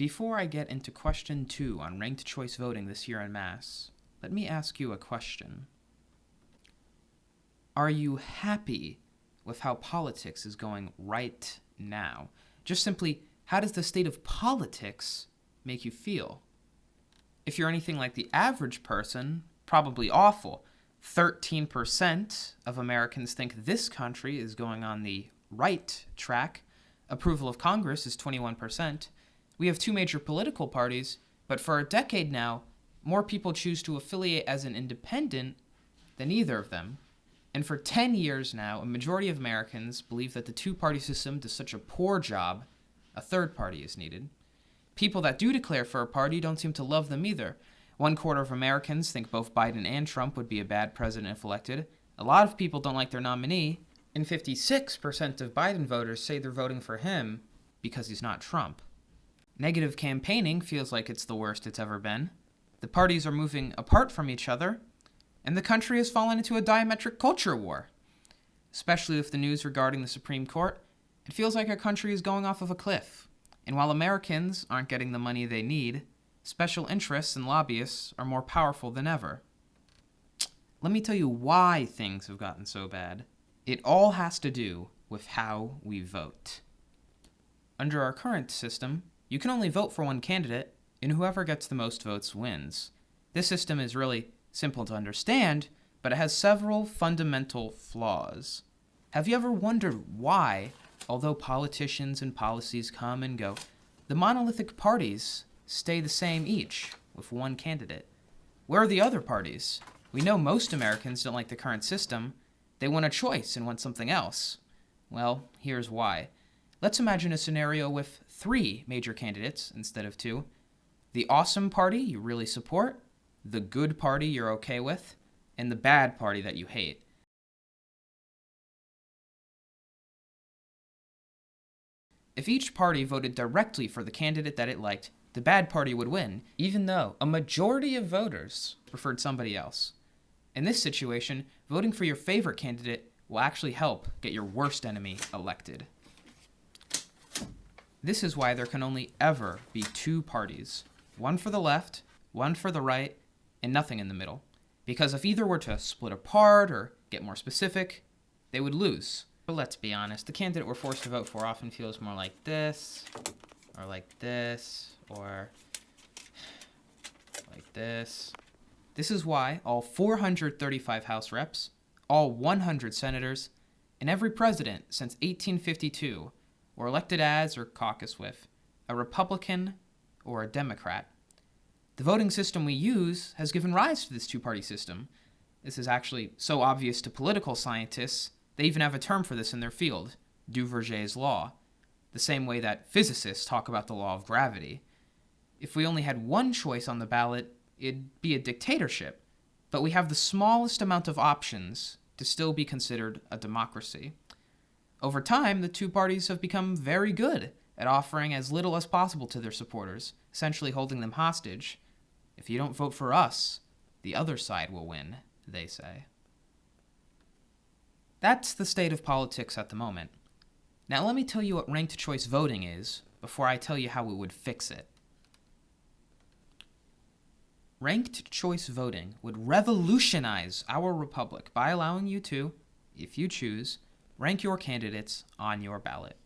Before I get into question 2 on ranked choice voting this year en masse, let me ask you a question. Are you happy with how politics is going right now? Just simply, how does the state of politics make you feel? If you're anything like the average person, probably awful. 13% of Americans think this country is going on the right track. Approval of Congress is 21%. We have 2 major political parties, but for a decade now, more people choose to affiliate as an independent than either of them. And for 10 years now, a majority of Americans believe that the 2-party system does such a poor job, a third party is needed. People that do declare for a party don't seem to love them either. 1/4 of Americans think both Biden and Trump would be a bad president if elected. A lot of people don't like their nominee, and 56% of Biden voters say they're voting for him because he's not Trump. Negative campaigning feels like it's the worst it's ever been. The parties are moving apart from each other, and the country has fallen into a diametric culture war. Especially with the news regarding the Supreme Court, it feels like our country is going off of a cliff. And while Americans aren't getting the money they need, special interests and lobbyists are more powerful than ever. Let me tell you why things have gotten so bad. It all has to do with how we vote. Under our current system, you can only vote for one candidate, and whoever gets the most votes wins. This system is really simple to understand, but it has several fundamental flaws. Have you ever wondered why, although politicians and policies come and go, the monolithic parties stay the same each, with one candidate? Where are the other parties? We know most Americans don't like the current system. They want a choice and want something else. Well, here's why. Let's imagine a scenario with 3 major candidates instead of 2. The awesome party you really support, the good party you're okay with, and the bad party that you hate. If each party voted directly for the candidate that it liked, the bad party would win, even though a majority of voters preferred somebody else. In this situation, voting for your favorite candidate will actually help get your worst enemy elected. This is why there can only ever be 2 parties, one for the left, one for the right, and nothing in the middle. Because if either were to split apart or get more specific, they would lose. But let's be honest, the candidate we're forced to vote for often feels more like this, or like this, or like this. This is why all 435 House reps, all 100 senators, and every president since 1852 were elected as or caucused with a Republican or a Democrat. The voting system we use has given rise to this 2-party system. This is actually so obvious to political scientists, they even have a term for this in their field, Duverger's law, the same way that physicists talk about the law of gravity. If we only had one choice on the ballot, it'd be a dictatorship, but we have the smallest amount of options to still be considered a democracy. Over time, the 2 parties have become very good at offering as little as possible to their supporters, essentially holding them hostage. If you don't vote for us, the other side will win, they say. That's the state of politics at the moment. Now let me tell you what ranked choice voting is before I tell you how we would fix it. Ranked choice voting would revolutionize our republic by allowing you to, if you choose, rank your candidates on your ballot.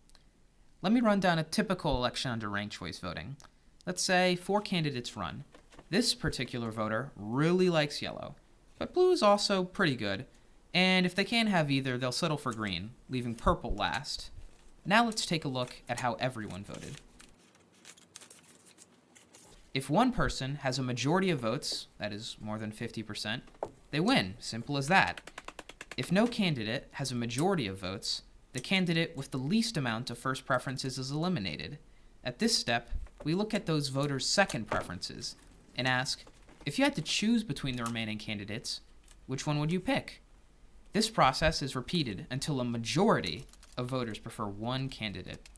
Let me run down a typical election under ranked choice voting. Let's say 4 candidates run. This particular voter really likes yellow, but blue is also pretty good, and if they can't have either, they'll settle for green, leaving purple last. Now let's take a look at how everyone voted. If one person has a majority of votes, that is more than 50%, they win, simple as that. If no candidate has a majority of votes, the candidate with the least amount of first preferences is eliminated. At this step, we look at those voters' second preferences and ask, if you had to choose between the remaining candidates, which one would you pick? This process is repeated until a majority of voters prefer one candidate.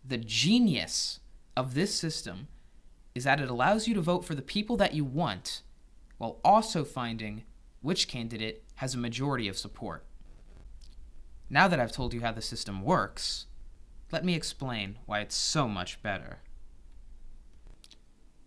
The genius of this system is that it allows you to vote for the people that you want while also finding which candidate has a majority of support. Now that I've told you how the system works, let me explain why it's so much better.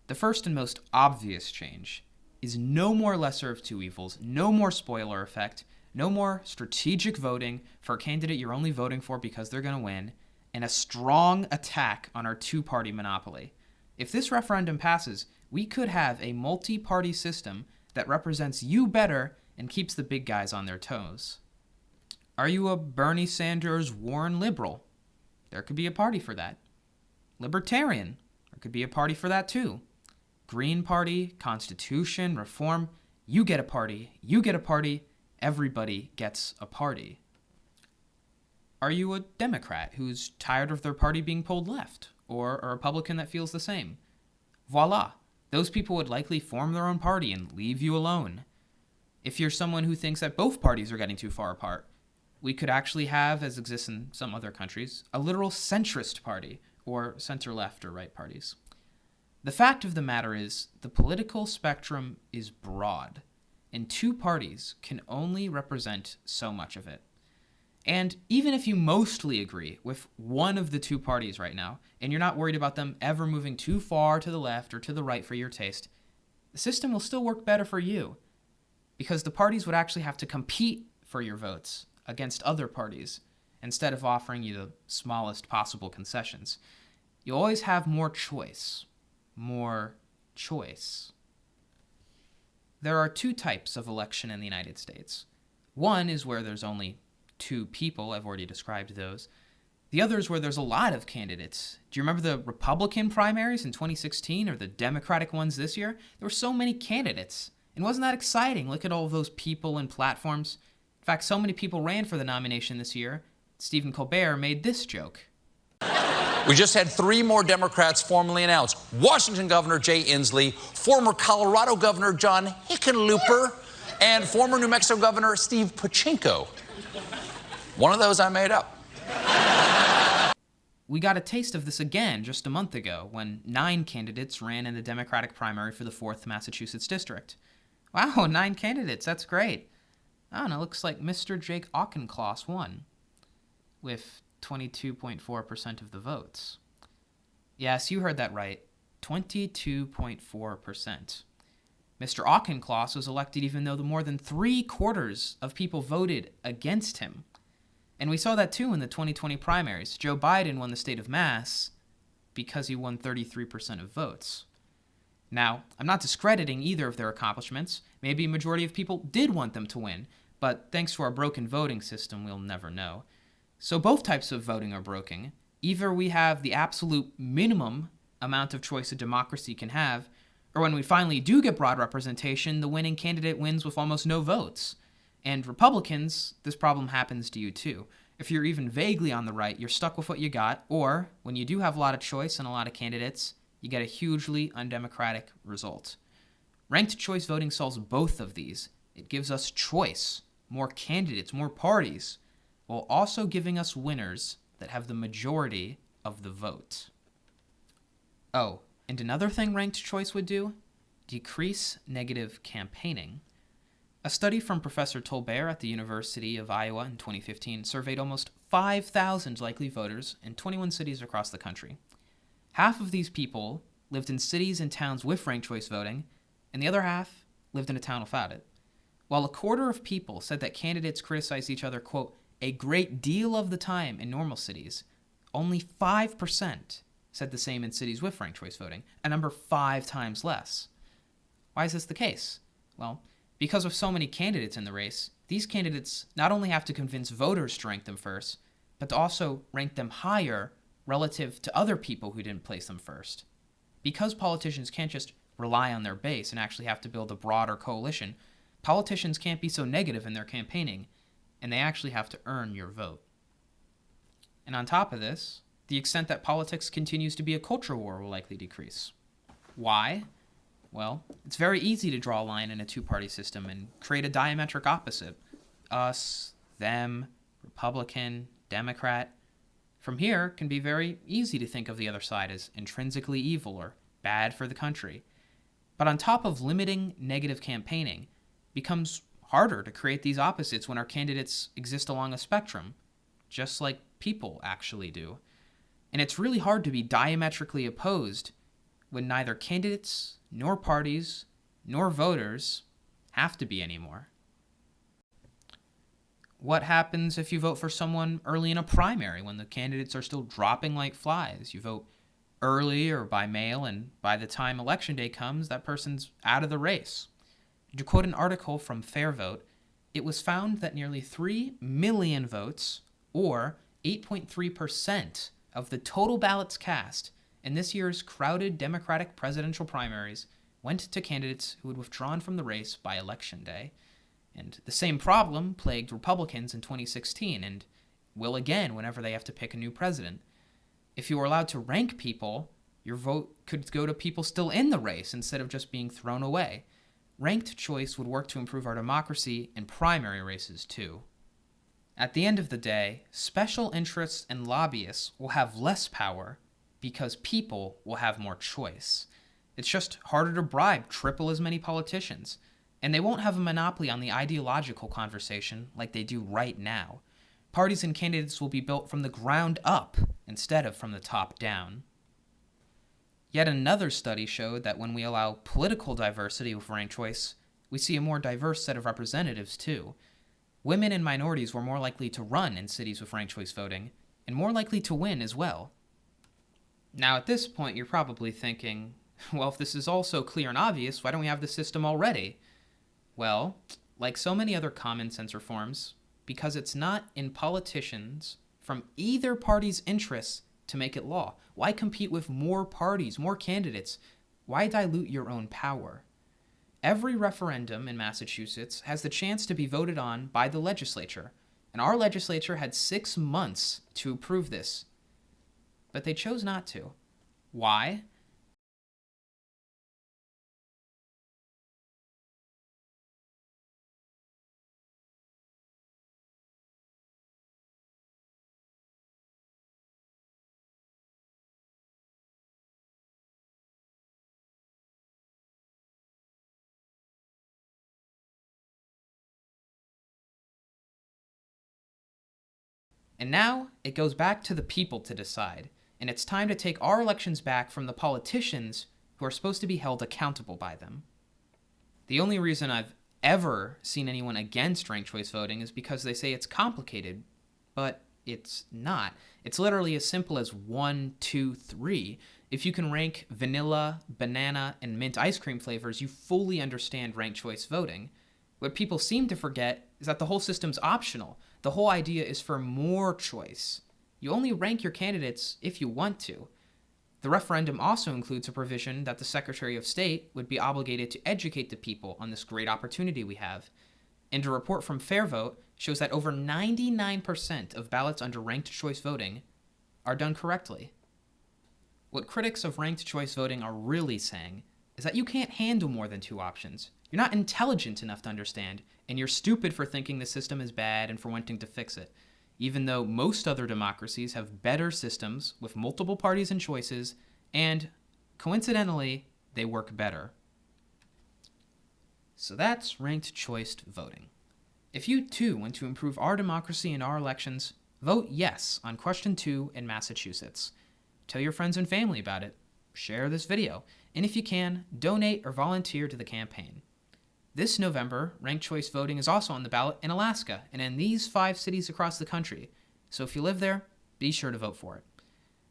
The first and most obvious change is no more lesser of two evils, no more spoiler effect, no more strategic voting for a candidate you're only voting for because they're going to win, and a strong attack on our two-party monopoly. If this referendum passes, we could have a multi-party system that represents you better and keeps the big guys on their toes. Are you a Bernie Sanders, Warren liberal? There could be a party for that. Libertarian? There could be a party for that too. Green Party, Constitution, Reform, you get a party, you get a party, everybody gets a party. Are you a Democrat who's tired of their party being pulled left, or a Republican that feels the same? Voila, those people would likely form their own party and leave you alone. If you're someone who thinks that both parties are getting too far apart, we could actually have, as exists in some other countries, a literal centrist party, or center-left or right parties. The fact of the matter is, the political spectrum is broad, and two parties can only represent so much of it. And even if you mostly agree with one of the two parties right now, and you're not worried about them ever moving too far to the left or to the right for your taste, the system will still work better for you, because the parties would actually have to compete for your votes against other parties, instead of offering you the smallest possible concessions. You always have more choice. More choice. There are two types of election in the United States. One is where there's only two people, I've already described those. The other is where there's a lot of candidates. Do you remember the Republican primaries in 2016 or the Democratic ones this year? There were so many candidates. And wasn't that exciting? Look at all of those people and platforms. In fact, so many people ran for the nomination this year, Stephen Colbert made this joke. We just had three more Democrats formally announced. Washington Governor Jay Inslee, former Colorado Governor John Hickenlooper, and former New Mexico Governor Steve Pachinko. One of those I made up. We got a taste of this again just a month ago when 9 candidates ran in the Democratic primary for the 4th Massachusetts district. Wow, 9 candidates, that's great. I don't know, looks like Mr. Jake Auchincloss won with 22.4% of the votes. Yes, you heard that right. 22.4%. Mr. Auchincloss was elected even though more than 3/4 of people voted against him. And we saw that too in the 2020 primaries. Joe Biden won the state of Mass because he won 33% of votes. Now, I'm not discrediting either of their accomplishments. Maybe a majority of people did want them to win, but thanks to our broken voting system, we'll never know. So both types of voting are broken. Either we have the absolute minimum amount of choice a democracy can have, or when we finally do get broad representation, the winning candidate wins with almost no votes. And Republicans, this problem happens to you too. If you're even vaguely on the right, you're stuck with what you got, or when you do have a lot of choice and a lot of candidates, you get a hugely undemocratic result. Ranked choice voting solves both of these. It gives us choice, more candidates, more parties, while also giving us winners that have the majority of the vote. Oh, and another thing ranked choice would do? Decrease negative campaigning. A study from Professor Tolbert at the University of Iowa in 2015 surveyed almost 5,000 likely voters in 21 cities across the country. Half of these people lived in cities and towns with ranked choice voting, and the other half lived in a town without it. While 1/4 of people said that candidates criticized each other, quote, a great deal of the time in normal cities, only 5% said the same in cities with ranked choice voting, a number 5 times less. Why is this the case? Well, because with so many candidates in the race, these candidates not only have to convince voters to rank them first, but to also rank them higher relative to other people who didn't place them first. Because politicians can't just rely on their base and actually have to build a broader coalition, politicians can't be so negative in their campaigning, and they actually have to earn your vote. And on top of this, the extent that politics continues to be a culture war will likely decrease. Why? Well, it's very easy to draw a line in a two-party system and create a diametric opposite. Us, them, Republican, Democrat. From here, it can be very easy to think of the other side as intrinsically evil or bad for the country. But on top of limiting negative campaigning, becomes harder to create these opposites when our candidates exist along a spectrum, just like people actually do. And it's really hard to be diametrically opposed when neither candidates, nor parties, nor voters have to be anymore. What happens if you vote for someone early in a primary when the candidates are still dropping like flies? You vote early or by mail, and by the time election day comes, that person's out of the race. To quote an article from Fair Vote, it was found that nearly 3 million votes, or 8.3% of the total ballots cast in this year's crowded Democratic presidential primaries, went to candidates who had withdrawn from the race by Election Day. And the same problem plagued Republicans in 2016 and will again whenever they have to pick a new president. If you were allowed to rank people, your vote could go to people still in the race instead of just being thrown away. Ranked choice would work to improve our democracy in primary races too. At the end of the day, special interests and lobbyists will have less power because people will have more choice. It's just harder to bribe triple as many politicians, and they won't have a monopoly on the ideological conversation like they do right now. Parties and candidates will be built from the ground up instead of from the top down. Yet another study showed that when we allow political diversity with ranked choice, we see a more diverse set of representatives too. Women and minorities were more likely to run in cities with ranked choice voting, and more likely to win as well. Now at this point you're probably thinking, well, if this is all so clear and obvious, why don't we have the system already? Well, like so many other common sense reforms, because it's not in politicians from either party's interests to make it law. Why compete with more parties, more candidates? Why dilute your own power? Every referendum in Massachusetts has the chance to be voted on by the legislature, and our legislature had 6 months to approve this. But they chose not to. Why? And now it goes back to the people to decide, and it's time to take our elections back from the politicians who are supposed to be held accountable by them. The only reason I've ever seen anyone against ranked choice voting is because they say it's complicated, but it's not. It's literally as simple as 1, 2, 3. If you can rank vanilla, banana, and mint ice cream flavors, you fully understand ranked choice voting. What people seem to forget is that the whole system's optional. The whole idea is for more choice. You only rank your candidates if you want to. The referendum also includes a provision that the Secretary of State would be obligated to educate the people on this great opportunity we have. And a report from Fair Vote shows that over 99% of ballots under ranked choice voting are done correctly. What critics of ranked choice voting are really saying is that you can't handle more than 2 options. You're not intelligent enough to understand, and you're stupid for thinking the system is bad and for wanting to fix it, even though most other democracies have better systems with multiple parties and choices, and, coincidentally, they work better. So that's ranked choice voting. If you too want to improve our democracy and our elections, vote yes on question 2 in Massachusetts. Tell your friends and family about it. Share this video. And if you can, donate or volunteer to the campaign. This November, ranked choice voting is also on the ballot in Alaska and in these 5 cities across the country. So if you live there, be sure to vote for it.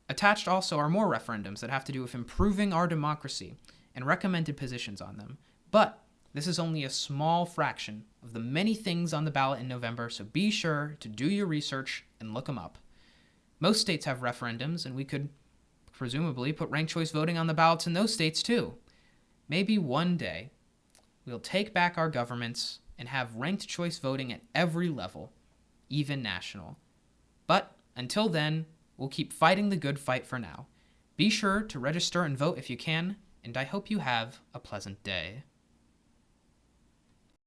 Attached also are more referendums that have to do with improving our democracy and recommended positions on them. But this is only a small fraction of the many things on the ballot in November, so be sure to do your research and look them up. Most states have referendums, and we could presumably put ranked choice voting on the ballots in those states too. Maybe one day we'll take back our governments and have ranked choice voting at every level, even national. But until then, we'll keep fighting the good fight for now. Be sure to register and vote if you can, and I hope you have a pleasant day.